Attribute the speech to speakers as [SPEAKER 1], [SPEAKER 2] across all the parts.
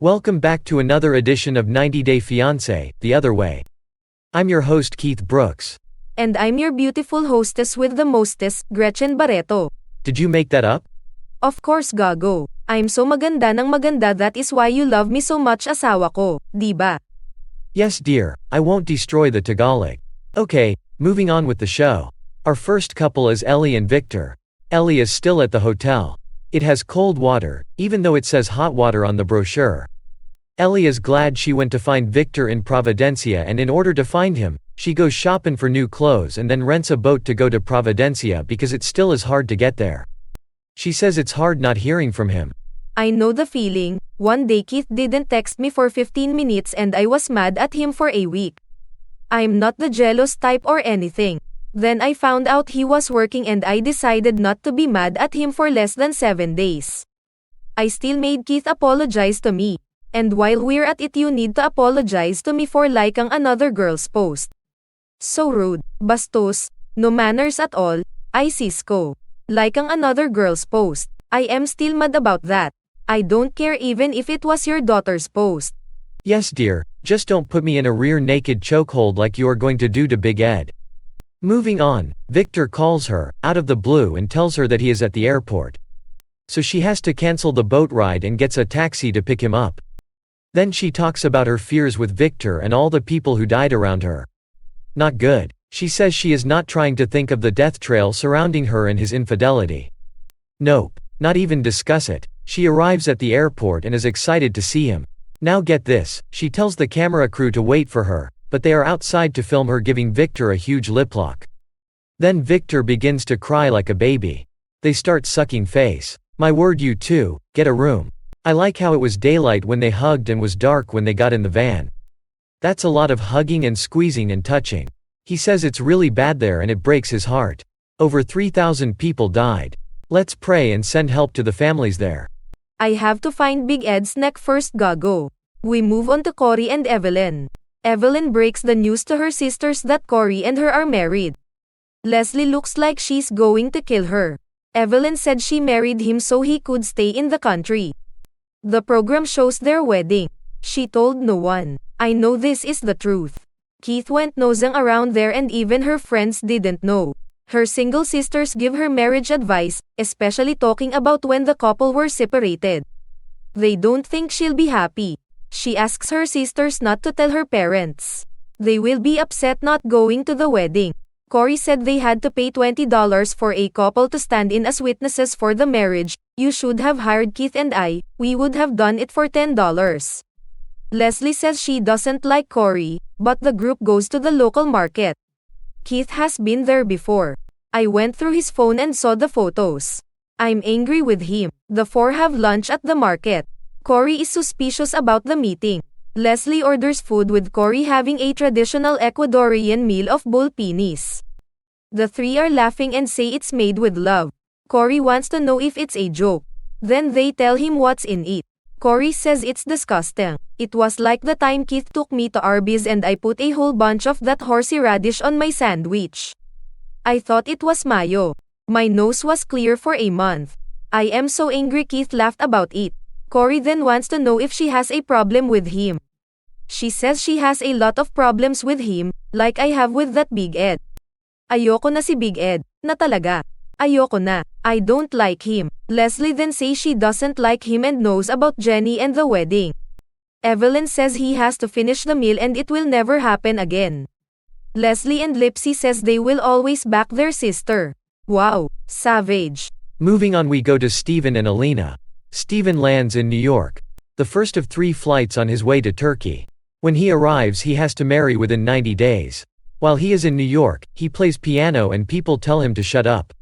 [SPEAKER 1] Welcome back to another edition of 90 Day Fiance, The Other Way. I'm your host Keith Brooks.
[SPEAKER 2] And I'm your beautiful hostess with the mostest, Gretchen Barreto.
[SPEAKER 1] Did you make that up?
[SPEAKER 2] Of course gago. I'm so maganda ng maganda, that is why you love me so much, asawa ko, diba?
[SPEAKER 1] Yes dear, I won't destroy the Tagalog. Okay, moving on with the show. Our first couple is Ellie and Victor. Ellie is still at the hotel. It has cold water, even though it says hot water on the brochure. Ellie is glad she went to find Victor in Providencia, and in order to find him, she goes shopping for new clothes and then rents a boat to go to Providencia because it still is hard to get there. She says it's hard not hearing from him.
[SPEAKER 2] I know the feeling. One day Keith didn't text me for 15 minutes and I was mad at him for a week. I'm not the jealous type or anything. Then I found out he was working and I decided not to be mad at him for less than 7 days. I still made Keith apologize to me. And while we're at it, you need to apologize to me for liking another girl's post. So rude, bastos, no manners at all, I cisco. Liking another girl's post. I am still mad about that. I don't care even if it was your daughter's post.
[SPEAKER 1] Yes dear, just don't put me in a rear naked chokehold like you are going to do to Big Ed. Moving on, Victor calls her, out of the blue, and tells her that he is at the airport. So she has to cancel the boat ride and gets a taxi to pick him up. Then she talks about her fears with Victor and all the people who died around her. Not good. She says she is not trying to think of the death trail surrounding her and his infidelity. Nope, not even discuss it. She arrives at the airport and is excited to see him. Now get this, she tells the camera crew to wait for her, but they are outside to film her giving Victor a huge lip lock. Then Victor begins to cry like a baby. They start sucking face. My word, you two, get a room. I like how it was daylight when they hugged and was dark when they got in the van. That's a lot of hugging and squeezing and touching. He says it's really bad there and it breaks his heart. Over 3,000 people died. Let's pray and send help to the families there.
[SPEAKER 2] I have to find Big Ed's neck first, gago. We move on to Cory and Evelyn. Evelyn breaks the news to her sisters that Cory and her are married. Leslie looks like she's going to kill her. Evelyn said she married him so he could stay in the country. The program shows their wedding. She told no one. I know this is the truth. Keith went nosing around there and even her friends didn't know. Her single sisters give her marriage advice, especially talking about when the couple were separated. They don't think she'll be happy. She asks her sisters not to tell her parents. They will be upset not going to the wedding. Cory said they had to pay $20 for a couple to stand in as witnesses for the marriage. You should have hired Keith and we would have done it for $10. Leslie says she doesn't like Cory, but the group goes to the local market. Keith has been there before. I went through his phone and saw the photos. I'm angry with him. The four have lunch at the market. Cory is suspicious about the meeting. Leslie orders food with Cory having a traditional Ecuadorian meal of bull penis. The three are laughing and say it's made with love. Cory wants to know if it's a joke. Then they tell him what's in it. Cory says it's disgusting. It was like the time Keith took me to Arby's and I put a whole bunch of that horsey radish on my sandwich. I thought it was mayo. My nose was clear for a month. I am so angry. Keith laughed about it. Cory then wants to know if she has a problem with him. She says she has a lot of problems with him, like I have with that Big Ed. Ayoko na si Big Ed, na talaga. Ayoko na. I don't like him. Leslie then says she doesn't like him and knows about Jenny and the wedding. Evelyn says he has to finish the meal and it will never happen again. Leslie and Lipsy says they will always back their sister. Wow, savage.
[SPEAKER 1] Moving on, we go to Steven and Elena. Steven lands in New York. The first of 3 flights on his way to Turkey. When he arrives, he has to marry within 90 days. While he is in New York, he plays piano and people tell him to shut up.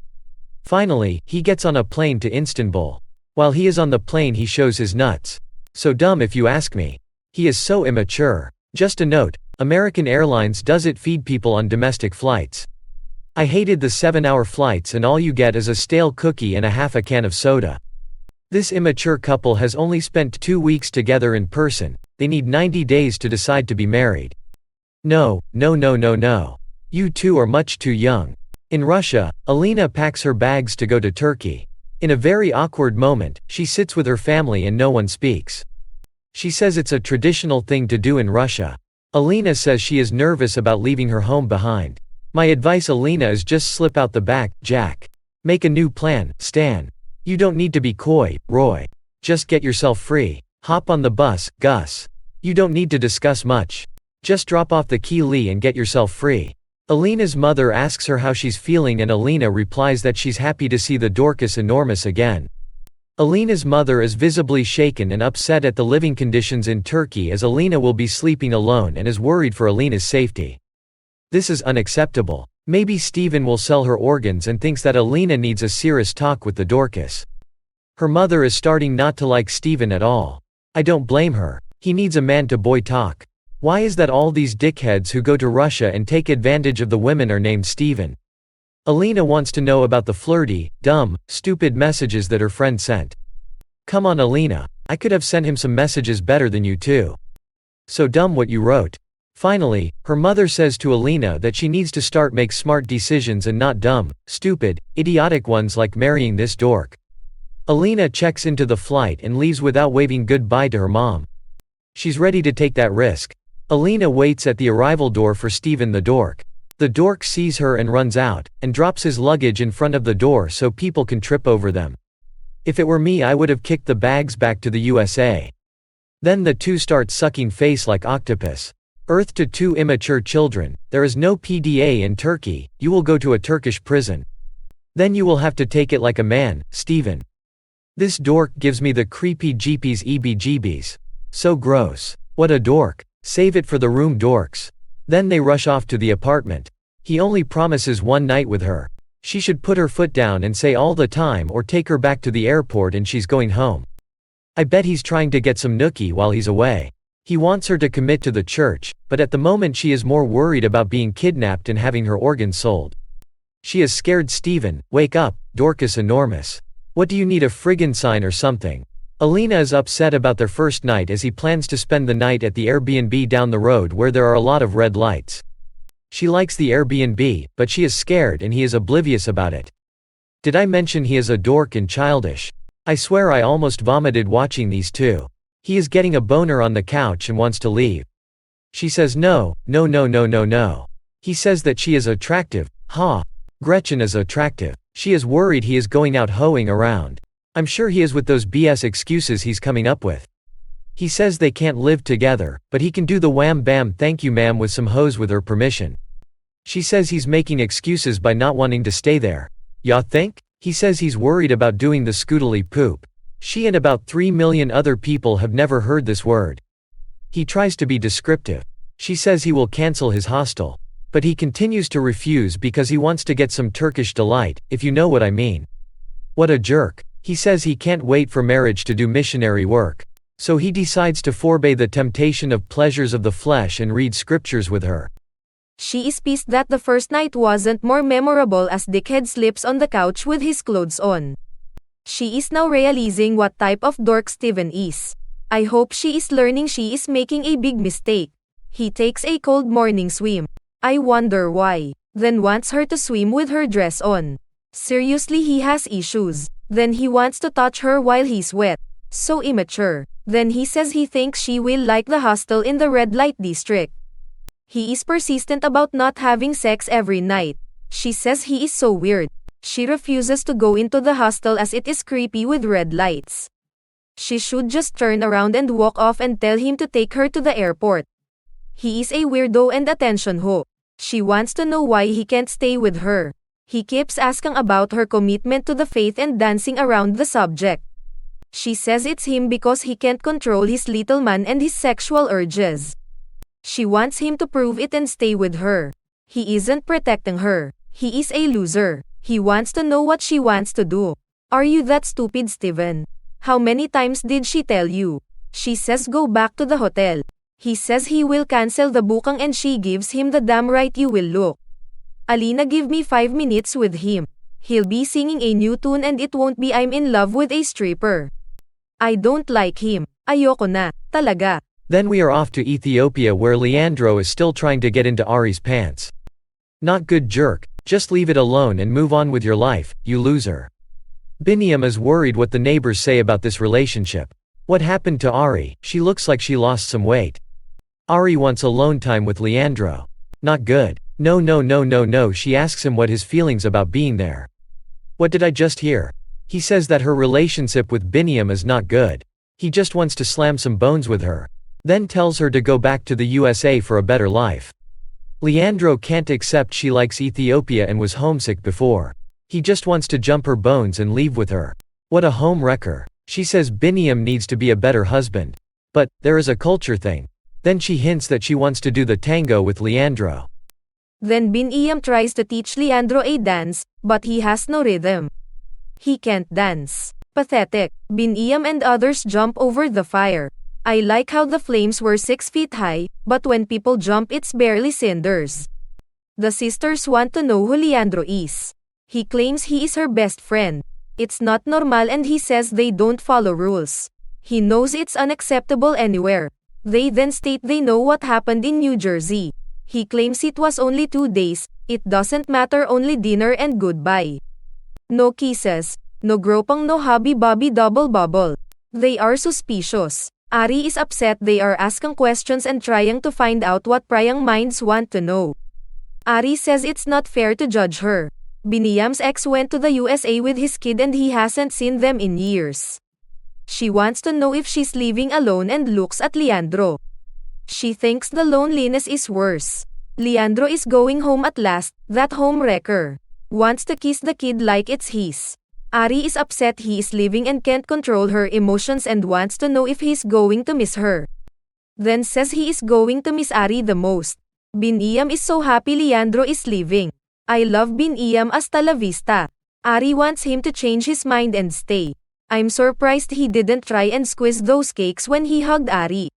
[SPEAKER 1] Finally, he gets on a plane to Istanbul. While he is on the plane, he shows his nuts. So dumb if you ask me. He is so immature. Just a note, American Airlines doesn't feed people on domestic flights. I hated the 7-hour flights and all you get is a stale cookie and a half a can of soda. This immature couple has only spent 2 weeks together in person. They need 90 days to decide to be married. No. You two are much too young. In Russia, Elena packs her bags to go to Turkey. In a very awkward moment, she sits with her family and no one speaks. She says it's a traditional thing to do in Russia. Elena says she is nervous about leaving her home behind. My advice, Elena, is just slip out the back, Jack. Make a new plan, Stan. You don't need to be coy, Roy. Just get yourself free. Hop on the bus, Gus. You don't need to discuss much. Just drop off the key, Lee, and get yourself free. Elena's mother asks her how she's feeling and Elena replies that she's happy to see the Dorcas enormous again. Elena's mother is visibly shaken and upset at the living conditions in Turkey as Elena will be sleeping alone and is worried for Elena's safety. This is unacceptable. Maybe Steven will sell her organs and thinks that Elena needs a serious talk with the Dorcas. Her mother is starting not to like Steven at all. I don't blame her. He needs a man-to-boy talk. Why is that all these dickheads who go to Russia and take advantage of the women are named Steven? Elena wants to know about the flirty, dumb, stupid messages that her friend sent. Come on, Elena. I could have sent him some messages better than you too. So dumb what you wrote. Finally, her mother says to Elena that she needs to start make smart decisions and not dumb, stupid, idiotic ones like marrying this dork. Elena checks into the flight and leaves without waving goodbye to her mom. She's ready to take that risk. Elena waits at the arrival door for Steven the dork. The dork sees her and runs out, and drops his luggage in front of the door so people can trip over them. If it were me, I would have kicked the bags back to the USA. Then the two start sucking face like octopus. Earth to two immature children, there is no PDA in Turkey, you will go to a Turkish prison. Then you will have to take it like a man, Steven. This dork gives me the creepy jeepies EBGBs. So gross. What a dork. Save it for the room dorks. Then they rush off to the apartment. He only promises one night with her. She should put her foot down and say all the time or take her back to the airport and she's going home. I bet he's trying to get some nookie while he's away. He wants her to commit to the church, but at the moment she is more worried about being kidnapped and having her organs sold. She is scared. Steven, wake up, Dorcas enormous. What do you need, a friggin' sign or something? Elena is upset about their first night as he plans to spend the night at the Airbnb down the road where there are a lot of red lights. She likes the Airbnb, but she is scared and he is oblivious about it. Did I mention he is a dork and childish? I swear I almost vomited watching these two. He is getting a boner on the couch and wants to leave. She says no. He says that she is attractive. Gretchen is attractive. She is worried he is going out hoeing around. I'm sure he is with those BS excuses he's coming up with. He says they can't live together, but he can do the wham bam thank you ma'am with some hoes with her permission. She says he's making excuses by not wanting to stay there. Ya think? He says he's worried about doing the scootily poop. She and about 3 million other people have never heard this word. He tries to be descriptive. She says he will cancel his hostel. But he continues to refuse because he wants to get some Turkish delight, if you know what I mean. What a jerk. He says he can't wait for marriage to do missionary work. So he decides to forbear the temptation of pleasures of the flesh and read scriptures with her.
[SPEAKER 2] She is pissed that the first night wasn't more memorable as dickhead sleeps on the couch with his clothes on. She is now realizing what type of dork Steven is. I hope she is learning she is making a big mistake. He takes a cold morning swim. I wonder why. Then wants her to swim with her dress on. Seriously, he has issues. Then he wants to touch her while he's wet. So immature. Then he says he thinks she will like the hostel in the red light district. He is persistent about not having sex every night. She says he is so weird. She refuses to go into the hostel as it is creepy with red lights. She should just turn around and walk off and tell him to take her to the airport. He is a weirdo and attention whore. She wants to know why he can't stay with her. He keeps asking about her commitment to the faith and dancing around the subject. She says it's him because he can't control his little man and his sexual urges. She wants him to prove it and stay with her. He isn't protecting her. He is a loser. He wants to know what she wants to do. Are you that stupid, Steven? How many times did she tell you? She says go back to the hotel. He says he will cancel the booking and she gives him the damn right you will look. Alina, give me 5 minutes with him. He'll be singing a new tune and it won't be I'm in love with a stripper. I don't like him. Ayoko na, talaga.
[SPEAKER 1] Then we are off to Ethiopia where Leandro is still trying to get into Ari's pants. Not good, jerk. Just leave it alone and move on with your life, you loser. Biniam is worried what the neighbors say about this relationship. What happened to Ari? She looks like she lost some weight. Ari wants alone time with Leandro. Not good. No no no no no, she asks him what his feelings about being there. What did I just hear? He says that her relationship with Biniam is not good. He just wants to slam some bones with her. Then tells her to go back to the USA for a better life. Leandro can't accept she likes Ethiopia and was homesick before. He just wants to jump her bones and leave with her. What a home wrecker. She says Biniam needs to be a better husband. But, there is a culture thing. Then she hints that she wants to do the tango with Leandro.
[SPEAKER 2] Then Biniam tries to teach Leandro a dance, but he has no rhythm. He can't dance. Pathetic. Biniam and others jump over the fire. I like how the flames were 6 feet high, but when people jump it's barely cinders. The sisters want to know who Leandro is. He claims he is her best friend. It's not normal and he says they don't follow rules. He knows it's unacceptable anywhere. They then state they know what happened in New Jersey. He claims it was only 2 days, it doesn't matter, only dinner and goodbye. No kisses, no gropang, no hubby-bubby double bubble. They are suspicious. Ari is upset they are asking questions and trying to find out what prying minds want to know. Ari says it's not fair to judge her. Biniam's ex went to the USA with his kid and he hasn't seen them in years. She wants to know if she's living alone and looks at Leandro. She thinks the loneliness is worse. Leandro is going home at last, that home wrecker. Wants to kiss the kid like it's his. Ari is upset he is leaving and can't control her emotions and wants to know if he's going to miss her. Then says he is going to miss Ari the most. Biniam is so happy Leandro is leaving. I love Biniam, hasta la vista. Ari wants him to change his mind and stay. I'm surprised he didn't try and squeeze those cakes when he hugged Ari.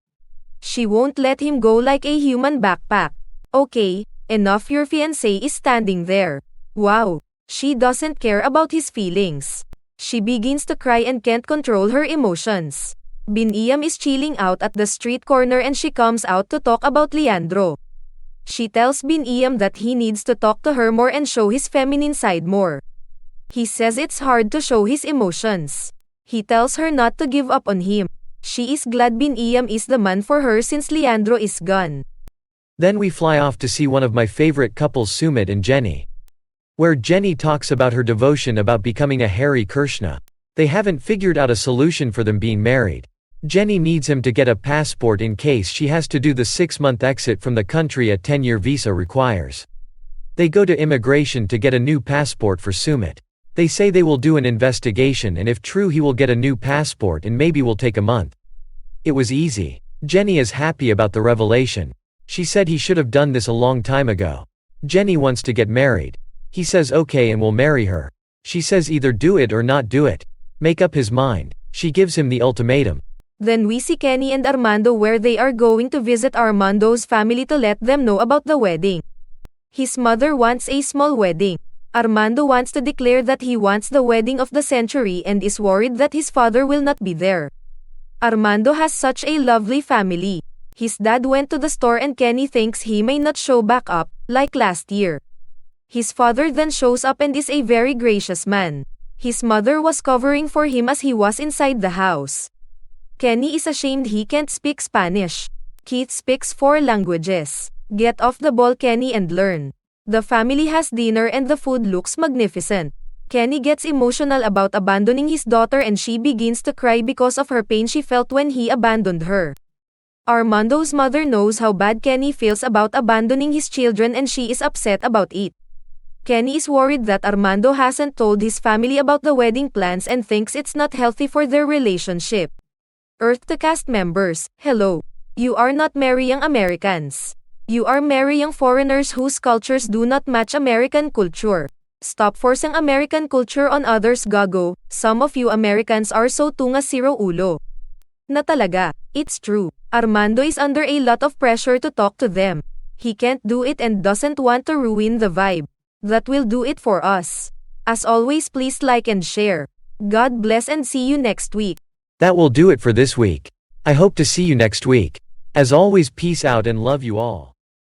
[SPEAKER 2] She won't let him go like a human backpack. Okay, enough, your fiancé is standing there. Wow. She doesn't care about his feelings. She begins to cry and can't control her emotions. Biniam is chilling out at the street corner and she comes out to talk about Leandro. She tells Biniam that he needs to talk to her more and show his feminine side more. He says it's hard to show his emotions. He tells her not to give up on him. She is glad Biniam is the man for her since Leandro is gone.
[SPEAKER 1] Then we fly off to see one of my favorite couples, Sumit and Jenny. Where Jenny talks about her devotion about becoming a Hare Krishna. They haven't figured out a solution for them being married. Jenny needs him to get a passport in case she has to do the 6-month exit from the country a 10-year visa requires. They go to immigration to get a new passport for Sumit. They say they will do an investigation and if true he will get a new passport and maybe will take a month. It was easy. Jenny is happy about the revelation. She said he should have done this a long time ago. Jenny wants to get married. He says okay and will marry her. She says either do it or not do it. Make up his mind. She gives him the ultimatum.
[SPEAKER 2] Then we see Kenny and Armando where they are going to visit Armando's family to let them know about the wedding. His mother wants a small wedding. Armando wants to declare that he wants the wedding of the century and is worried that his father will not be there. Armando has such a lovely family. His dad went to the store and Kenny thinks he may not show back up, like last year. His father then shows up and is a very gracious man. His mother was covering for him as he was inside the house. Kenny is ashamed he can't speak Spanish. Keith speaks 4 languages. Get off the ball, Kenny, and learn. The family has dinner and the food looks magnificent. Kenny gets emotional about abandoning his daughter and she begins to cry because of her pain she felt when he abandoned her. Armando's mother knows how bad Kenny feels about abandoning his children and she is upset about it. Kenny is worried that Armando hasn't told his family about the wedding plans and thinks it's not healthy for their relationship. Earth to cast members, hello. You are not marrying Americans. You are marrying foreigners whose cultures do not match American culture. Stop forcing American culture on others, gago. Some of you Americans are so tunga zero ulo. Na talaga, it's true. Armando is under a lot of pressure to talk to them. He can't do it and doesn't want to ruin the vibe. That will do it for us. As always, please like and share. God bless and see you next week.
[SPEAKER 1] That will do it for this week. I hope to see you next week. As always, peace out and love you all.